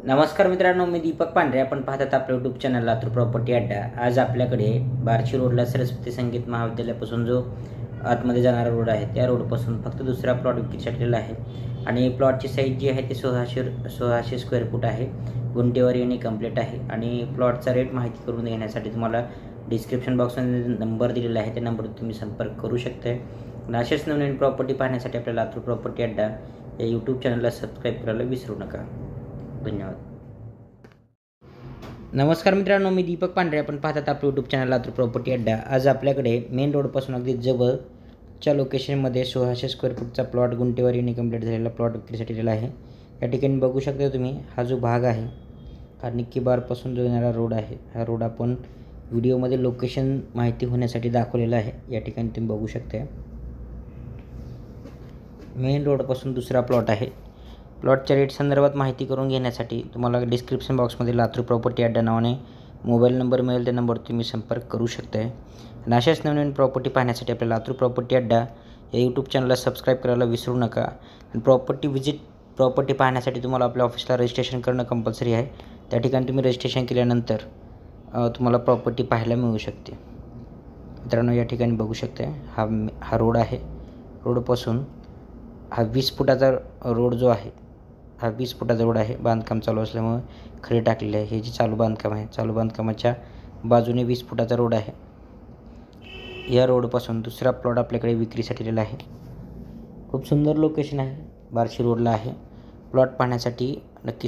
नमस्कार मित्रांनो, मी दीपक पांढरे. आपण पाहतात आपल्या यूट्यूब चॅनल लातूर प्रॉपर्टी अड्डा. आज आपल्याकडे बार्शी रोडला सरस्वती संगीत महाविद्यालयापासून जो आतमध्ये जाणारा रोड आहे त्या रोडपासून फक्त दुसरा प्लॉट विक्रीसाठी आहे आणि प्लॉटची साईज जी आहे ती 1600 स्क्वेअर फूट आहे. गुंठेवर येणे कंप्लीट आहे आणि प्लॉटचा रेट माहिती करून घेण्यासाठी तुम्हाला डिस्क्रिप्शन बॉक्समध्ये नंबर दिलेला आहे, त्या नंबरवर तुम्ही संपर्क करू शकता. आणि असेच नवीन प्रॉपर्टी पाहण्यासाठी आपल्या लातूर प्रॉपर्टी अड्डा या यूट्यूब चॅनलला सबस्क्राईब करायला विसरू नका. धन्यवाद. नमस्कार मित्रांनो, मी दीपक पांढरे. आपण पाहतात आपलं यूट्यूब चॅनल लातूर प्रॉपर्टी अड्डा. आज आपल्याकडे मेन रोडपासून अगदी जवळच्या लोकेशनमध्ये 1600 स्क्वेअर फूटचा प्लॉट गुंठेवर येणे कंप्लीट झालेला प्लॉट विक्रीसाठी दिलेला आहे. या ठिकाणी बघू शकता तुम्ही, हा जो भाग आहे हा निक्की बारपासून जो येणारा रोड आहे, हा रोड आपण व्हिडिओमध्ये लोकेशन माहिती होण्यासाठी दाखवलेला आहे. या ठिकाणी तुम्ही बघू शकता मेन रोडपासून दुसरा प्लॉट आहे. प्लॉटच्या रेट संदर्भात माहिती करून घेण्यासाठी तुम्हाला डिस्क्रिप्शन बॉक्समध्ये लातूर प्रॉपर्टी अड्डा नावाने मोबाईल नंबर मिळेल, त्या नंबरवर तुम्ही संपर्क करू शकता. आणि अशाच नवीन प्रॉपर्टी पाहण्यासाठी आपल्या लातूर प्रॉपर्टी अड्डा या यूट्यूब चॅनलला सबस्क्राईब करायला विसरू नका. आणि प्रॉपर्टी पाहण्यासाठी तुम्हाला आपल्या ऑफिसला रजिस्ट्रेशन करणं कंपल्सरी आहे. त्या ठिकाणी तुम्ही रजिस्ट्रेशन केल्यानंतर तुम्हाला प्रॉपर्टी पाहायला मिळू शकते. मित्रांनो, या ठिकाणी बघू शकता हा रोड आहे. रोडपासून हा 20 फुटाचा रोड जो आहे, हा 20 फुटाचा रोड आहे. बांधकाम चालू असल्यामुळे खडे टाकलेले आहे. हे जे चालू बांधकाम आहे, चालू बांधकामाच्या बाजूने 20 फुटाचा रोड आहे. या रोडपासून दुसरा प्लॉट आपल्याकडे विक्रीसाठी दिलेला आहे. खूप सुंदर लोकेशन आहे, बार्शी रोडला आहे. प्लॉट पाहण्यासाठी नक्की